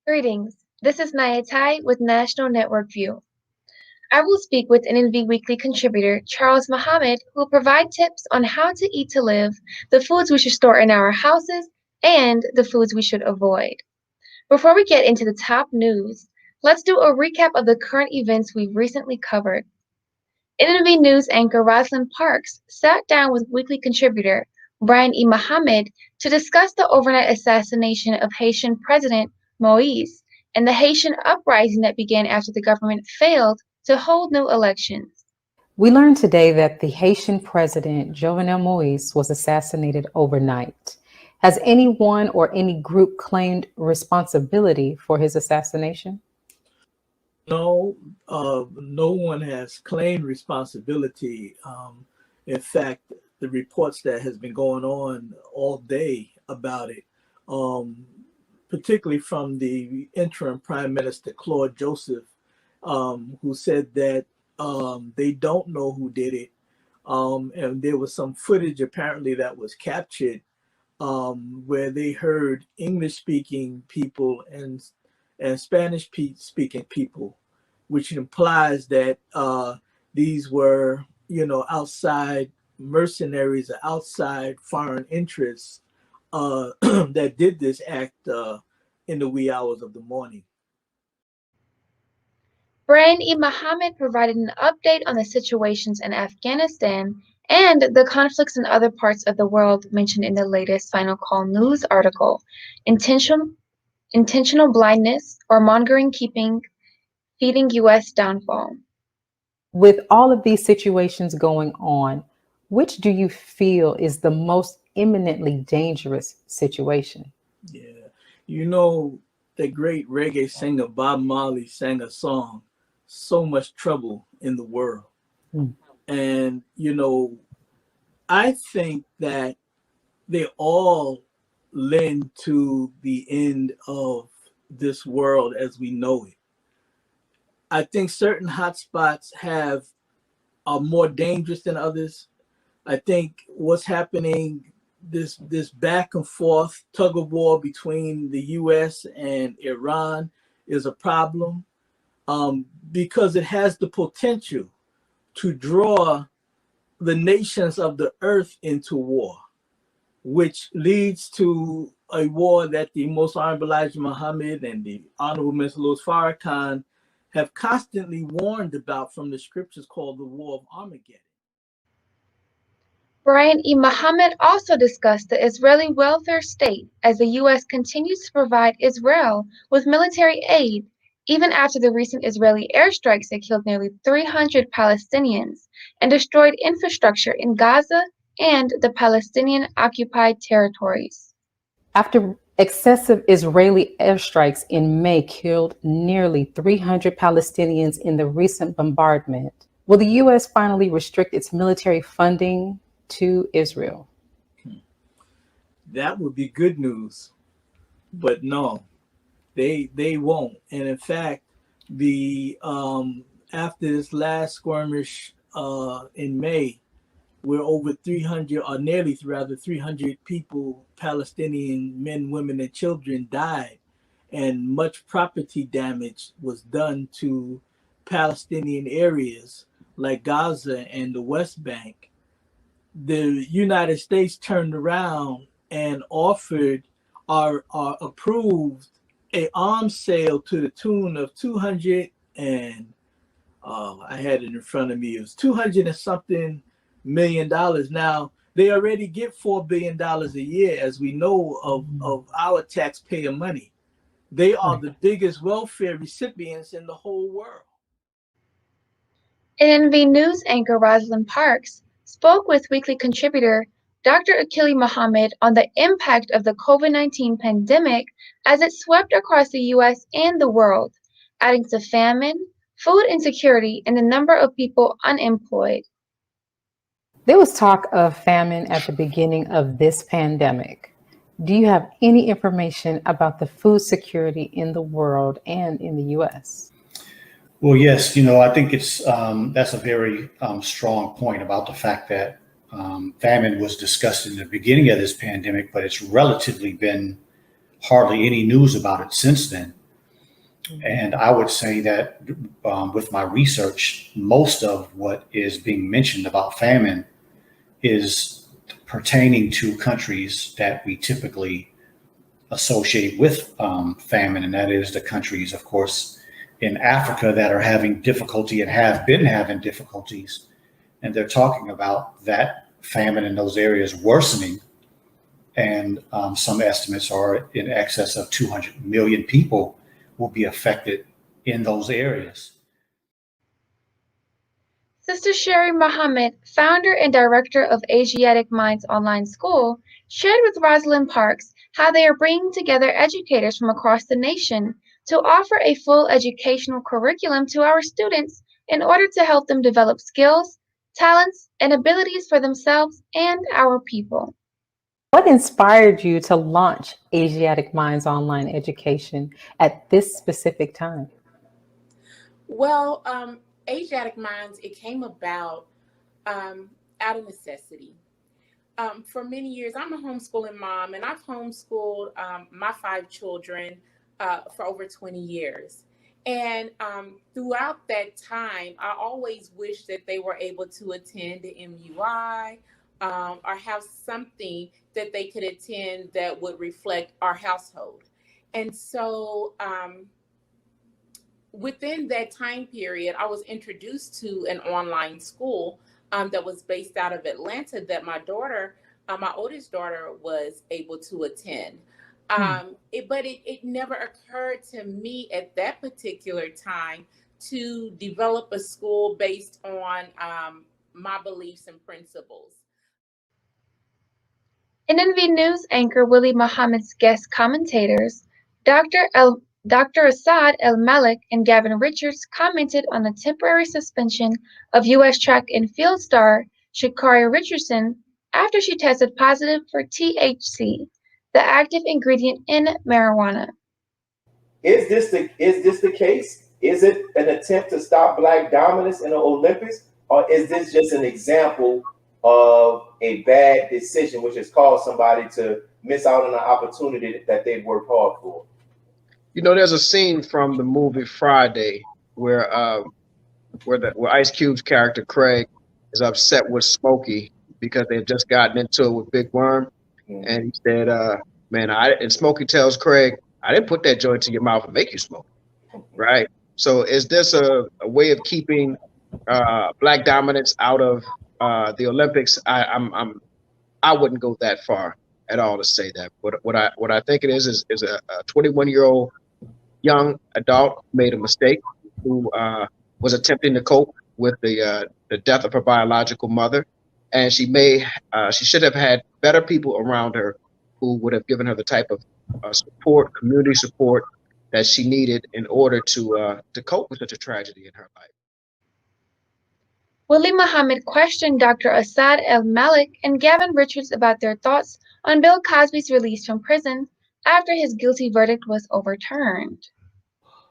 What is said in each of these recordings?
Greetings. This is Nyah Tsai with National Network View. I will speak with NNV Weekly contributor Charles Mohammed, who will provide tips on how to eat to live, the foods we should store in our houses, and the foods we should avoid. Before we get into the top news, let's do a recap of the current events we've recently covered. NNV News anchor Rosalind Parks sat down with weekly contributor Brian E. Mohammed to discuss the overnight assassination of Haitian President Moise and the Haitian uprising that began after the government failed to hold new elections. We learned today that the Haitian president, Jovenel Moise, was assassinated overnight. Has anyone or any group claimed responsibility for his assassination? No, no one has claimed responsibility. In fact, the reports that has been going on all day about it, um, particularly from the interim Prime Minister Claude Joseph, who said that they don't know who did it, and there was some footage apparently that was captured where they heard English-speaking people and Spanish-speaking people, which implies that these were, outside mercenaries or outside foreign interests that did this act in the wee hours of the morning. Brian E. Mohammed provided an update on the situations in Afghanistan and the conflicts in other parts of the world mentioned in the latest Final Call News article. Intentional, intentional blindness or mongering keeping feeding U.S. downfall. With all of these situations going on, which do you feel is the most imminently dangerous situation? Yeah. The great reggae singer Bob Marley sang a song, So Much Trouble in the World. Mm. And, I think that they all lend to the end of this world as we know it. I think certain hotspots are more dangerous than others. I think what's happening, this back and forth tug of war between the U.S. and Iran is a problem because it has the potential to draw the nations of the earth into war, which leads to a war that the Most Honorable Elijah Muhammad and the Honorable Mr. Louis Farrakhan have constantly warned about from the scriptures called the War of Armageddon. Brian E. Mohammed also discussed the Israeli welfare state as the U.S. continues to provide Israel with military aid even after the recent Israeli airstrikes that killed nearly 300 Palestinians and destroyed infrastructure in Gaza and the Palestinian-occupied territories. After excessive Israeli airstrikes in May killed nearly 300 Palestinians in the recent bombardment, will the U.S. finally restrict its military funding to Israel? That would be good news, but no, they won't. And in fact, the after this last skirmish in May, where over 300 or nearly rather 300 people, Palestinian men, women, and children died, and much property damage was done to Palestinian areas like Gaza and the West Bank. The United States turned around and offered or approved a arms sale to the tune of 200 and I had it in front of me. It was 200 and something $1 million. Now they already get $4 billion a year, as we know of our taxpayer money. They are the biggest welfare recipients in the whole world. NNV News anchor Rosalind Parks spoke with weekly contributor Dr. Akili Mohammed on the impact of the COVID-19 pandemic as it swept across the U.S. and the world, adding to famine, food insecurity, and the number of people unemployed. There was talk of famine at the beginning of this pandemic. Do you have any information about the food security in the world and in the U.S.? Well, yes, I think that's a very strong point about the fact that famine was discussed in the beginning of this pandemic, but it's relatively been hardly any news about it since then. And I would say that with my research, most of what is being mentioned about famine is pertaining to countries that we typically associate with famine, and that is the countries, of course, in Africa that are having difficulty and have been having difficulties. And they're talking about that famine in those areas worsening. And some estimates are in excess of 200 million people will be affected in those areas. Sister Sherry Mohammed, founder and director of Asiatic Minds Online School, shared with Rosalind Parks how they are bringing together educators from across the nation to offer a full educational curriculum to our students in order to help them develop skills, talents, and abilities for themselves and our people. What inspired you to launch Asiatic Minds Online Education at this specific time? Well, Asiatic Minds, it came about out of necessity. For many years, I'm a homeschooling mom, and I've homeschooled my 5 children for over 20 years. And throughout that time, I always wished that they were able to attend the MUI or have something that they could attend that would reflect our household. And so within that time period, I was introduced to an online school that was based out of Atlanta that my daughter, my oldest daughter, was able to attend. But it never occurred to me at that particular time to develop a school based on my beliefs and principles. NNV News anchor Willie Muhammad's guest commentators, Dr. Asad El-Malik and Gavin Richards commented on the temporary suspension of U.S. track and field star Sha'Carri Richardson after she tested positive for THC, the active ingredient in marijuana. Is this the case? Is it an attempt to stop Black dominance in the Olympics, or is this just an example of a bad decision, which has caused somebody to miss out on an opportunity that they've worked hard for? You know, there's a scene from the movie Friday where Ice Cube's character Craig is upset with Smokey because they've just gotten into it with Big Worm, and he said, "Man, and Smokey tells Craig, I didn't put that joint in your mouth and make you smoke." Right? So is this a way of keeping Black dominance out of the Olympics? I wouldn't go that far at all to say that. What I think it is a 21-year-old young adult made a mistake who was attempting to cope with the death of her biological mother, and she should have had better people around her who would have given her the type of support, community support that she needed in order to cope with such a tragedy in her life. Willie Muhammad questioned Dr. Asad El-Malik and Gavin Richards about their thoughts on Bill Cosby's release from prison after his guilty verdict was overturned.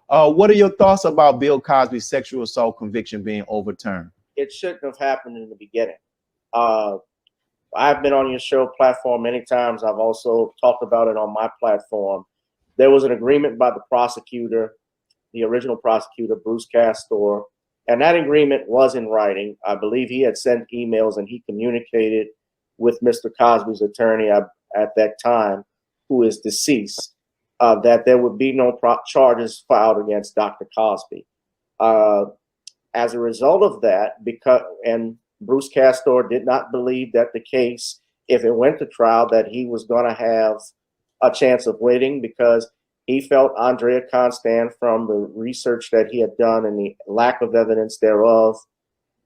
What are your thoughts about Bill Cosby's sexual assault conviction being overturned? It shouldn't have happened in the beginning. I've been on your show platform many times. I've also talked about it on my platform. There was an agreement by the prosecutor, the original prosecutor, Bruce Castor, and that agreement was in writing. I believe he had sent emails and he communicated with Mr. Cosby's attorney at that time, who is deceased, that there would be no charges filed against Dr. Cosby. As a result of that, and Bruce Castor did not believe that the case, if it went to trial, that he was going to have a chance of winning, because he felt Andrea Constant, from the research that he had done and the lack of evidence thereof,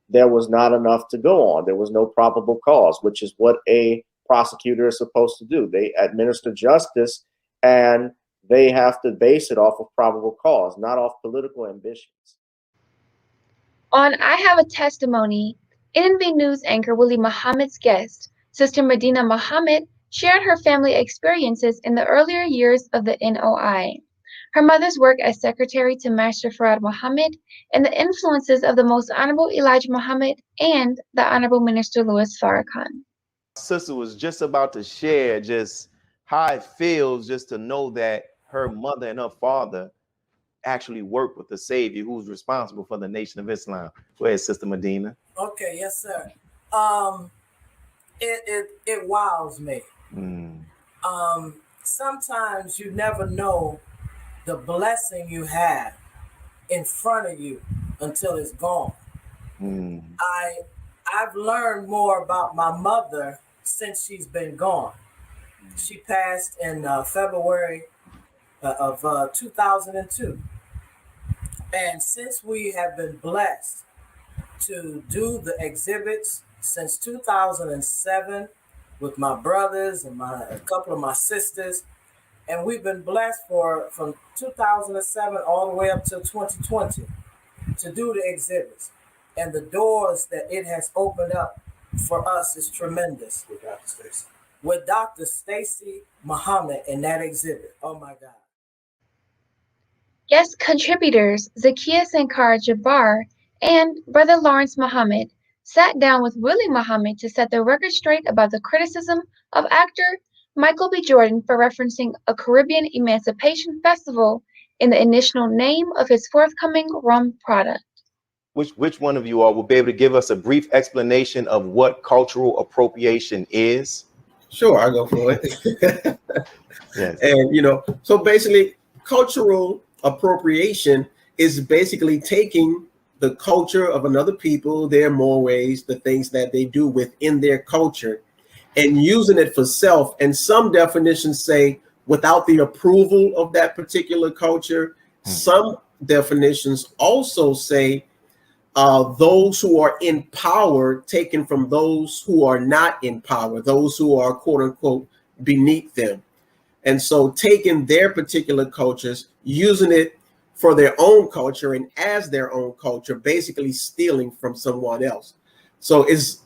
there was not enough to go on. There was no probable cause, which is what a prosecutor is supposed to do. They administer justice, and they have to base it off of probable cause, not off political ambitions. On I Have a Testimony, NNV News anchor Willie Muhammad's guest, Sister Medina Muhammad, shared her family experiences in the earlier years of the NOI, her mother's work as secretary to Master Farad Muhammad, and the influences of the Most Honorable Elijah Muhammad and the Honorable Minister Louis Farrakhan. Sister was just about to share just how it feels just to know that her mother and her father actually work with the Savior who's responsible for the Nation of Islam. Go ahead, Sister Medina. Okay, yes, sir. It wows me. Sometimes you never know the blessing you have in front of you until it's gone. I've learned more about my mother since she's been gone. She passed in February of 2002. And since we have been blessed to do the exhibits since 2007 with my brothers and a couple of my sisters, and we've been blessed from 2007 all the way up to 2020 to do the exhibits. And the doors that it has opened up for us is tremendous. With Dr. Stacy Muhammad in that exhibit. Oh my God. Guest contributors Zakiya Sankara Jabbar and Brother Lawrence Muhammad sat down with Willie Muhammad to set the record straight about the criticism of actor Michael B. Jordan for referencing a Caribbean Emancipation Festival in the initial name of his forthcoming rum product. Which one of you all will be able to give us a brief explanation of what cultural appropriation is? Sure, I'll go for it. Yes. And, so basically, cultural appropriation is basically taking the culture of another people, their mores, the things that they do within their culture, and using it for self. And some definitions say without the approval of that particular culture. Some definitions also say those who are in power taken from those who are not in power, those who are quote unquote beneath them. And so taking their particular cultures, using it for their own culture and as their own culture, basically stealing from someone else. So it's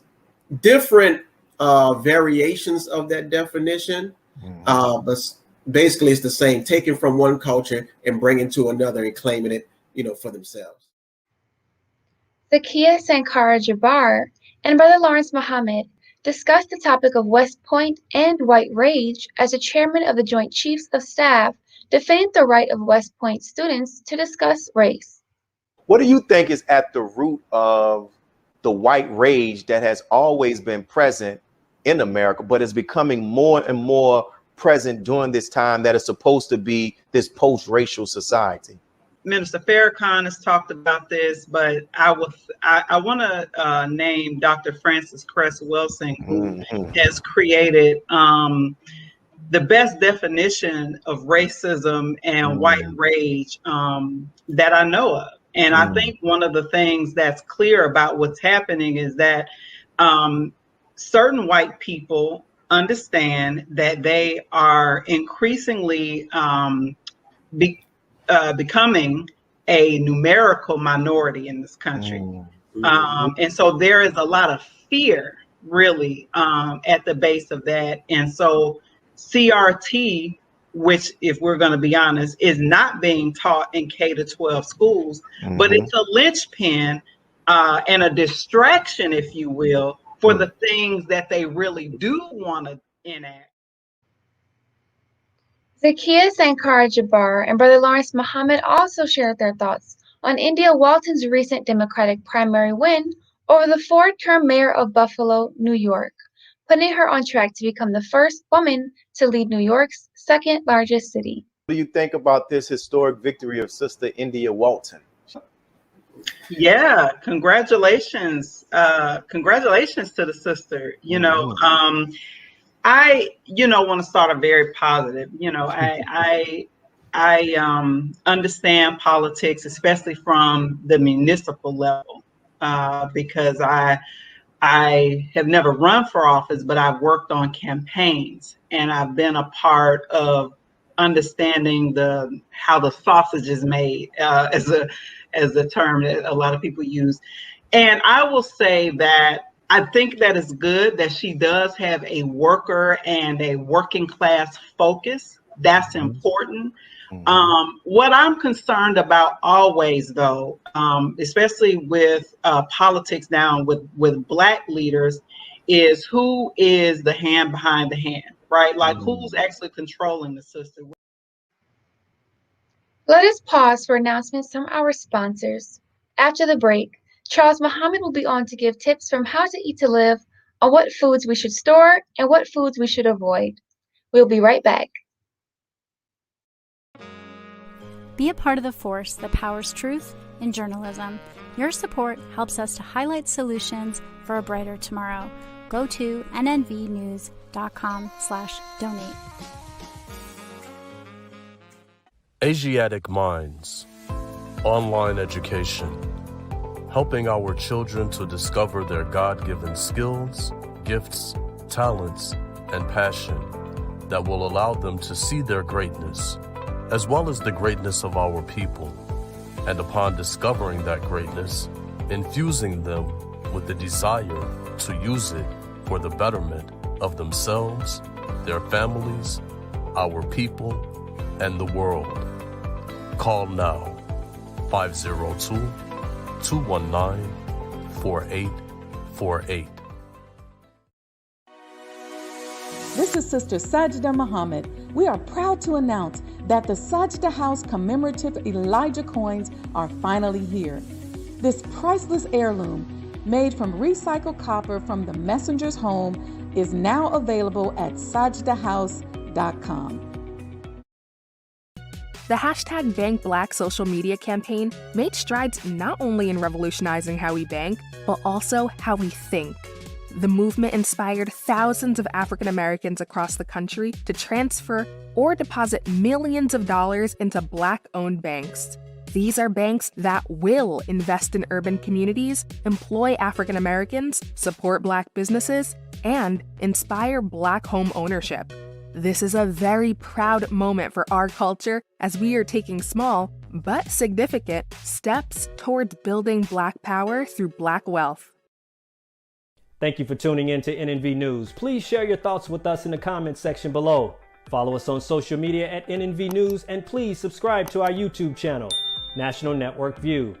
different variations of that definition, but basically it's the same, taking from one culture and bringing to another and claiming it, for themselves. Zakiya Sankara Jabbar and Brother Lawrence Muhammad discussed the topic of West Point and white rage as the chairman of the Joint Chiefs of Staff defended the right of West Point students to discuss race. What do you think is at the root of the white rage that has always been present in America, but is becoming more and more present during this time that is supposed to be this post-racial society? Minister Farrakhan has talked about this, but I want to name Dr. Frances Cress Wilson, who has created the best definition of racism and white rage that I know of. And I think one of the things that's clear about what's happening is that certain white people understand that they are increasingly becoming a numerical minority in this country. And so there is a lot of fear really at the base of that. And so CRT, which, if we're going to be honest, is not being taught in K-12 schools, but it's a linchpin and a distraction, if you will, for the things that they really do want to enact. Zakiya Sankara Jabbar and Brother Lawrence Muhammad also shared their thoughts on India Walton's recent Democratic primary win over the four-term mayor of Buffalo, New York, putting her on track to become the first woman to lead New York's second largest city. What do you think about this historic victory of Sister India Walton? Yeah, congratulations. Congratulations to the sister. I want to start a very positive. I understand politics, especially from the municipal level, because I have never run for office, but I've worked on campaigns, and I've been a part of understanding how the sausage is made, as a term that a lot of people use. And I will say that I think that is good that she does have a worker and a working class focus. That's important. What I'm concerned about always, though, especially with politics now with Black leaders, is who is the hand behind the hand, right? Like who's actually controlling the system. Let us pause for announcements from our sponsors. After the break, Charles Muhammad will be on to give tips from How to Eat to Live on what foods we should store and what foods we should avoid. We'll be right back. Be a part of the force that powers truth in journalism. Your support helps us to highlight solutions for a brighter tomorrow. Go to nnvnews.com/donate. Asiatic Minds, online education, helping our children to discover their God-given skills, gifts, talents, and passion that will allow them to see their greatness, as well as the greatness of our people, and upon discovering that greatness, infusing them with the desire to use it for the betterment of themselves, their families, our people, and the world. Call now, 502-219-4848. This is Sister Sajda Muhammad. We are proud to announce that the Sajda House commemorative Elijah coins are finally here. This priceless heirloom, made from recycled copper from the messenger's home, is now available at sajdahouse.com. The hashtag Bank Black social media campaign made strides not only in revolutionizing how we bank, but also how we think. The movement inspired thousands of African Americans across the country to transfer or deposit millions of dollars into Black-owned banks. These are banks that will invest in urban communities, employ African Americans, support Black businesses, and inspire Black home ownership. This is a very proud moment for our culture as we are taking small, but significant, steps towards building Black power through Black wealth. Thank you for tuning in to NNV News. Please share your thoughts with us in the comments section below. Follow us on social media at NNV News, and please subscribe to our YouTube channel, National Network View.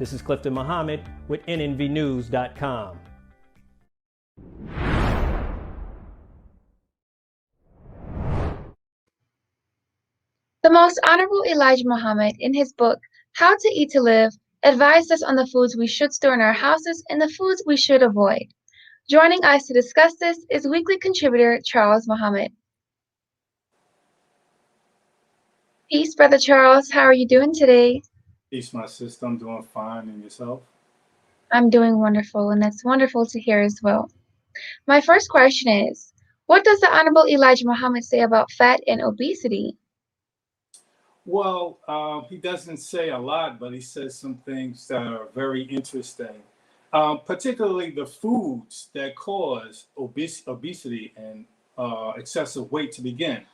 This is Clifton Muhammad with nnvnews.com. The Most Honorable Elijah Muhammad, in his book, How to Eat to Live, advised us on the foods we should store in our houses and the foods we should avoid. Joining us to discuss this is weekly contributor Charles Muhammad. Peace, Brother Charles. How are you doing today? Peace, my sister. I'm doing fine. And yourself? I'm doing wonderful, and that's wonderful to hear as well. My first question is, what does the Honorable Elijah Muhammad say about fat and obesity? Well, he doesn't say a lot, but he says some things that are very interesting, particularly the foods that cause obesity and excessive weight to begin.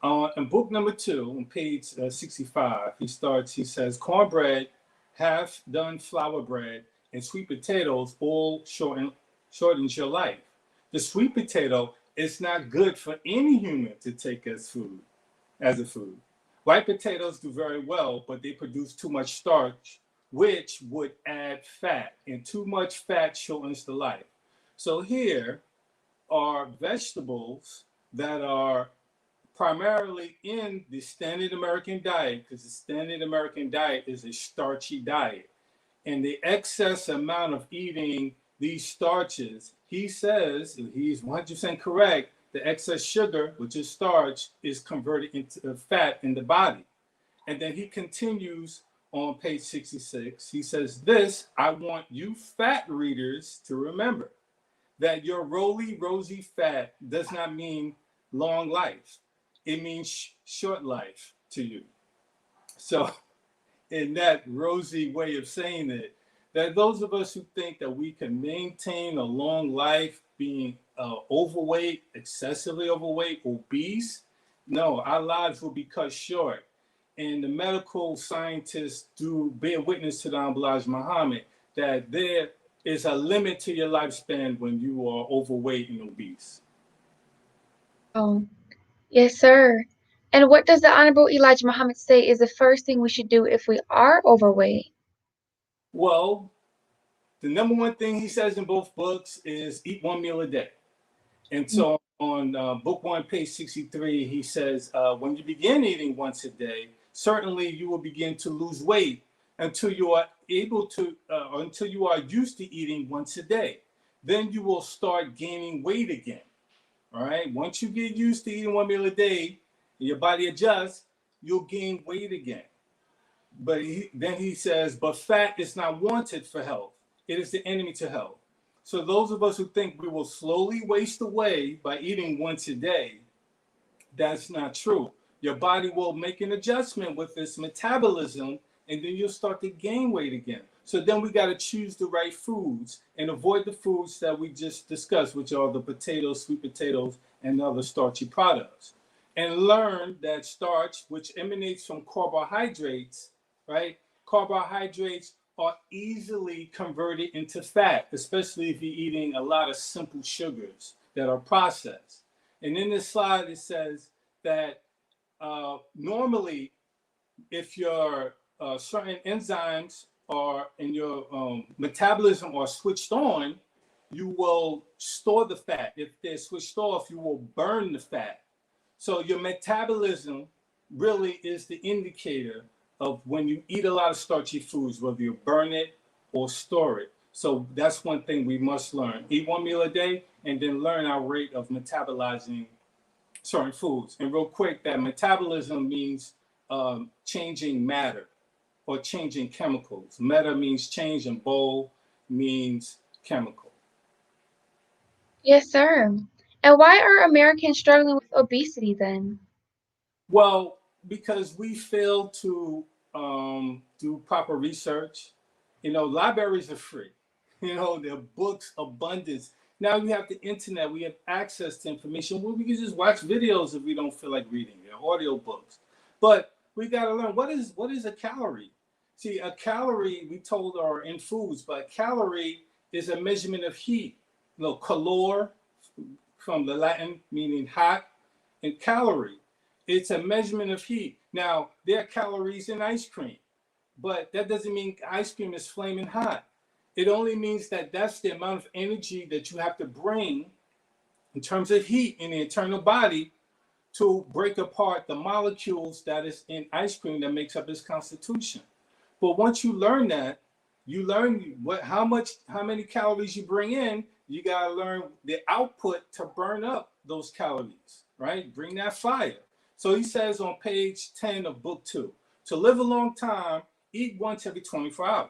In book number 2, on page 65, he says, cornbread, half-done flour bread, and sweet potatoes all shortens your life. The sweet potato is not good for any human to take as a food. White potatoes do very well, but they produce too much starch, which would add fat, and too much fat shortens the life. So here are vegetables that are primarily in the standard American diet, because the standard American diet is a starchy diet. And the excess amount of eating these starches, he says, and he's 100% correct, the excess sugar, which is starch, is converted into fat in the body. And then he continues on page 66. He says, this, I want you fat readers to remember, that your rosy fat does not mean long life. It means short life to you. So in that rosy way of saying it, that those of us who think that we can maintain a long life being overweight, excessively overweight, obese, no, our lives will be cut short. And the medical scientists do bear witness to the Elijah Muhammad that there is a limit to your lifespan when you are overweight and obese. Oh, yes, sir. And what does the Honorable Elijah Muhammad say is the first thing we should do if we are overweight? Well, the number one thing he says in both books is eat one meal a day. And so on book 1, page 63, he says, when you begin eating once a day, certainly you will begin to lose weight until you are able to, until you are used to eating once a day. Then you will start gaining weight again. All right. Once you get used to eating one meal a day, and your body adjusts, you'll gain weight again. But then he says, but fat is not wanted for health. It is the enemy to health. So those of us who think we will slowly waste away by eating once a day, that's not true. Your body will make an adjustment with its metabolism, and then you'll start to gain weight again. So then we got to choose the right foods and avoid the foods that we just discussed, which are the potatoes, sweet potatoes, and other starchy products. And learn that starch, which emanates from carbohydrates, right? Carbohydrates are easily converted into fat, especially if you're eating a lot of simple sugars that are processed. And in this slide, it says that normally, if your certain enzymes are in your metabolism are switched on, you will store the fat. If they're switched off, you will burn the fat. So your metabolism really is the indicator of when you eat a lot of starchy foods, whether you burn it or store it. So that's one thing we must learn. Eat one meal a day and then learn our rate of metabolizing certain foods. And real quick, that metabolism means changing matter or changing chemicals. Meta means change and bol means chemical. Yes, sir. And why are Americans struggling with obesity then? Well, because we fail to do proper research. You know, libraries are free. You know, there are books abundance. Now you have the internet. We have access to information. Well, we can just watch videos if we don't feel like reading, audio books. But we got to learn what is a calorie. See, a calorie we told are in foods, but a calorie is a measurement of heat. You know, calor from the Latin meaning hot, and calorie. It's a measurement of heat. Now, there are calories in ice cream, but that doesn't mean ice cream is flaming hot. It only means that that's the amount of energy that you have to bring in terms of heat in the internal body to break apart the molecules that is in ice cream that makes up its constitution. But once you learn that, you learn how many calories you bring in. You gotta learn the output to burn up those calories, right? Bring that fire. So he says on page 10 of book 2, to live a long time, eat once every 24 hours.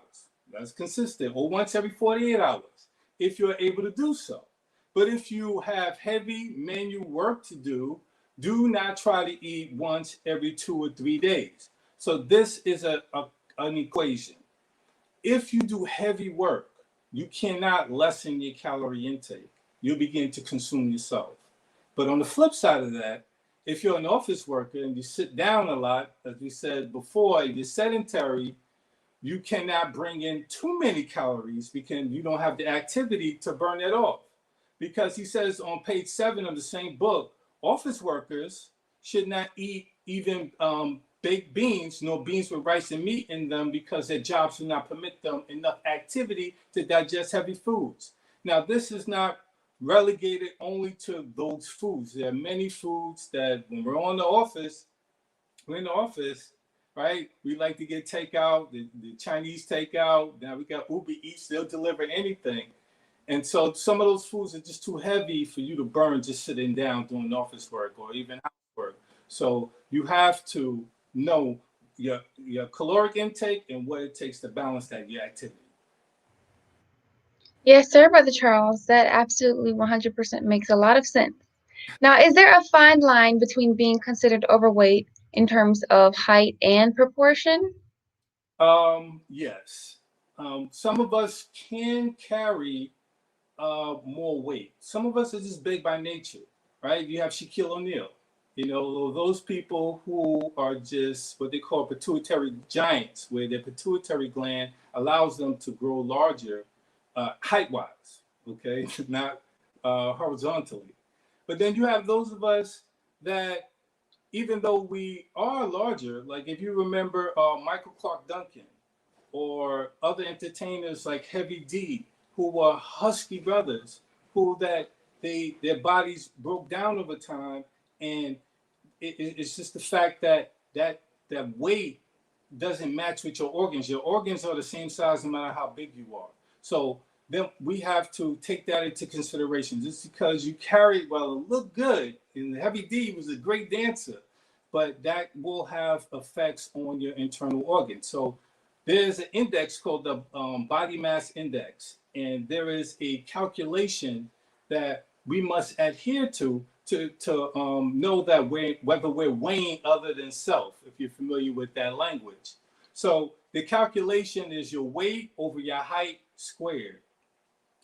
That's consistent, or once every 48 hours, if you're able to do so. But if you have heavy manual work to do, do not try to eat once every 2 or 3 days. So this is an equation. If you do heavy work, you cannot lessen your calorie intake. You'll begin to consume yourself. But on the flip side of that, if you're an office worker and you sit down a lot, as we said before, you're sedentary, you cannot bring in too many calories because you don't have the activity to burn it off. Because he says on page 7 of the same book, office workers should not eat even baked beans, nor beans with rice and meat in them, because their jobs do not permit them enough activity to digest heavy foods. Now, this is not relegated only to those foods. There are many foods that when we're in the office, right? We like to get takeout, the Chinese takeout. Now we got Uber Eats, they'll deliver anything. And so some of those foods are just too heavy for you to burn just sitting down doing office work or even housework. So you have to know your caloric intake and what it takes to balance that your activity. Yes, sir, Brother Charles. That absolutely 100% makes a lot of sense. Now, is there a fine line between being considered overweight in terms of height and proportion? Yes. Some of us can carry more weight. Some of us are just big by nature, right? You have Shaquille O'Neal. You know, those people who are just what they call pituitary giants, where their pituitary gland allows them to grow larger height-wise, okay, not horizontally. But then you have those of us that, even though we are larger, like if you remember Michael Clark Duncan or other entertainers like Heavy D, who were husky brothers, who that their bodies broke down over time, and it's just the fact that that weight doesn't match with your organs. Your organs are the same size no matter how big you are. So then we have to take that into consideration. Just because you carry, well, it looked good, and Heavy D was a great dancer, but that will have effects on your internal organs. So there's an index called the body mass index, and there is a calculation that we must adhere to know that whether we're weighing other than self, if you're familiar with that language. So the calculation is your weight over your height squared.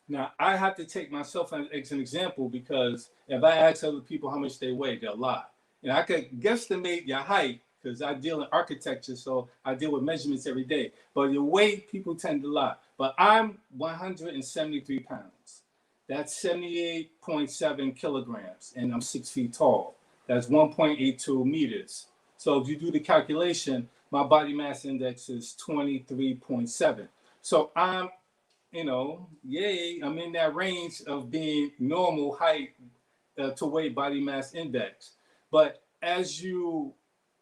Now, I have to take myself as an example, because if I ask other people how much they weigh, they'll lie. And I could guesstimate your height because I deal in architecture, so I deal with measurements every day. But your weight, people tend to lie. But I'm 173 pounds. That's 78.7 kilograms, and I'm 6 feet tall. That's 1.82 meters. So if you do the calculation, my body mass index is 23.7. So I'm, yay, I'm in that range of being normal height to weight body mass index. But as you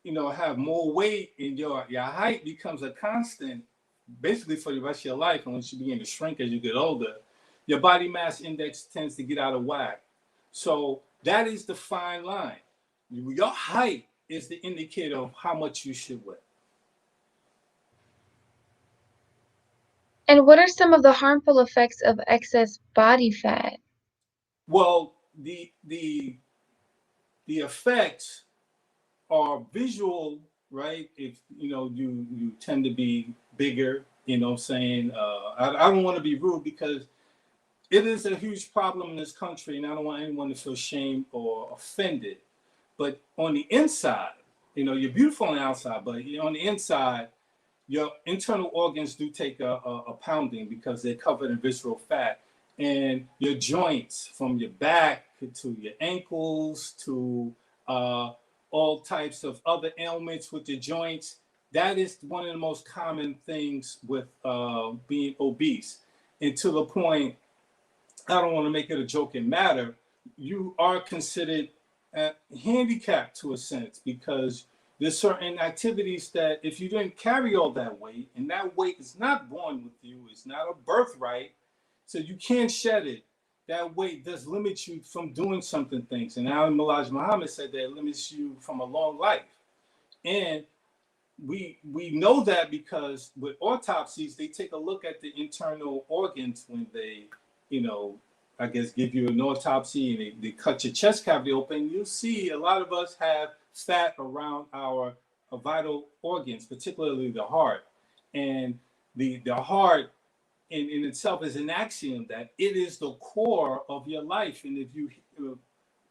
have more weight and your height becomes a constant basically for the rest of your life, unless you begin to shrink as you get older, your body mass index tends to get out of whack. So that is the fine line. Your height is the indicator of how much you should weigh. And what are some of the harmful effects of excess body fat? Well, the effects are visual, right? If you tend to be bigger, I don't want to be rude, because it is a huge problem in this country, and I don't want anyone to feel shamed or offended. But on the inside, you're beautiful on the outside, but on the inside, your internal organs do take a pounding because they're covered in visceral fat. And your joints, from your back to your ankles to all types of other ailments with your joints, that is one of the most common things with being obese. And to the point, I don't want to make it a joking matter, you are considered handicapped to a sense, because there's certain activities that if you didn't carry all that weight, and that weight is not born with you, it's not a birthright, so you can't shed it. That weight does limit you from doing certain things. And Ali Muhammad said that it limits you from a long life. And we know that because with autopsies, they take a look at the internal organs when they, I guess, give you an autopsy and they cut your chest cavity open. You'll see a lot of us have fat around our vital organs, particularly the heart. And the heart in itself is an axiom that it is the core of your life. And if you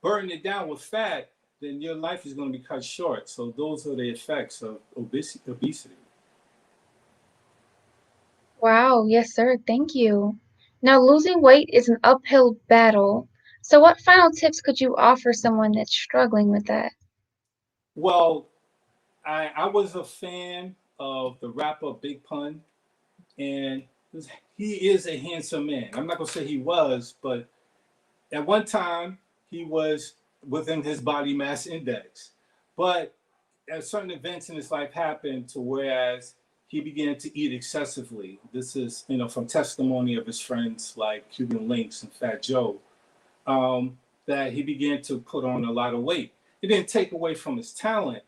burn it down with fat, then your life is going to be cut short. So those are the effects of obesity. Wow, yes, sir. Thank you. Now, losing weight is an uphill battle. So, what final tips could you offer someone that's struggling with that? Well, I was a fan of the rapper Big Pun, and he is a handsome man. I'm not going to say he was, but at one time he was within his body mass index. But certain events in his life happened to whereas he began to eat excessively. This is, from testimony of his friends like Cuban Links and Fat Joe, that he began to put on a lot of weight. It didn't take away from his talent,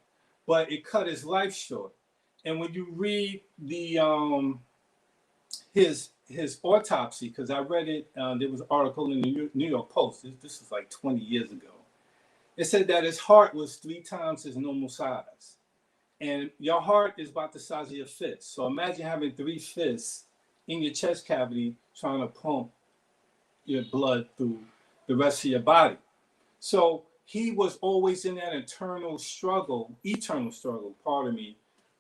but it cut his life short. And when you read the his autopsy, because I read it, there was an article in the New York Post. This was like 20 years ago. It said that his heart was 3 times his normal size. And your heart is about the size of your fist. So imagine having 3 fists in your chest cavity trying to pump your blood through the rest of your body. So he was always in that eternal struggle,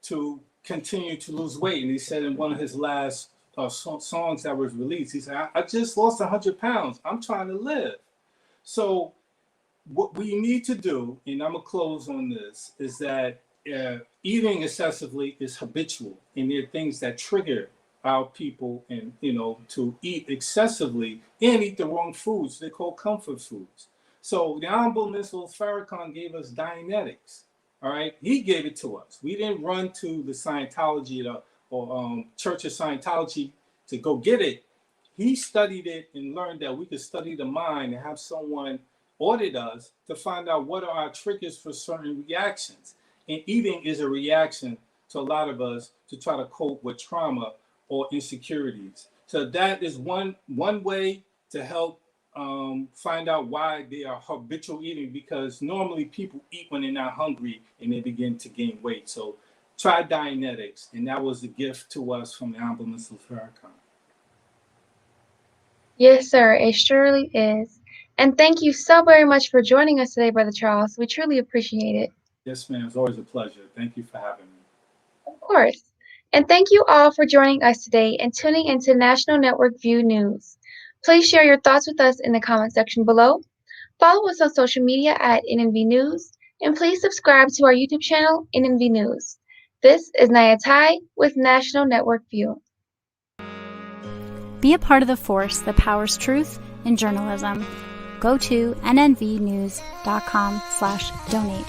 to continue to lose weight. And he said in one of his last songs that was released, he said, I just lost 100 pounds. I'm trying to live. So what we need to do, and I'm going to close on this, is that eating excessively is habitual. And there are things that trigger our people and, to eat excessively and eat the wrong foods. They're called comfort foods. So the Honorable Mrs. Farrakhan gave us Dianetics. All right, he gave it to us. We didn't run to the Scientology or Church of Scientology to go get it. He studied it and learned that we could study the mind and have someone audit us to find out what are our triggers for certain reactions. And eating is a reaction to a lot of us to try to cope with trauma or insecurities. So that is one way to help find out why they are habitual eating, because normally people eat when they're not hungry and they begin to gain weight. So try Dianetics, and that was a gift to us from the Ambulance of Farrakhan. Yes, sir, it surely is. And thank you so very much for joining us today, Brother Charles. We truly appreciate it. Yes, ma'am. It's always a pleasure. Thank you for having me. Of course. And thank you all for joining us today and tuning into National Network View News. Please share your thoughts with us in the comment section below. Follow us on social media at NNV News, and please subscribe to our YouTube channel, NNV News. This is Nyah Tsai with National Network View. Be a part of the force that powers truth in journalism. Go to nnvnews.com/donate.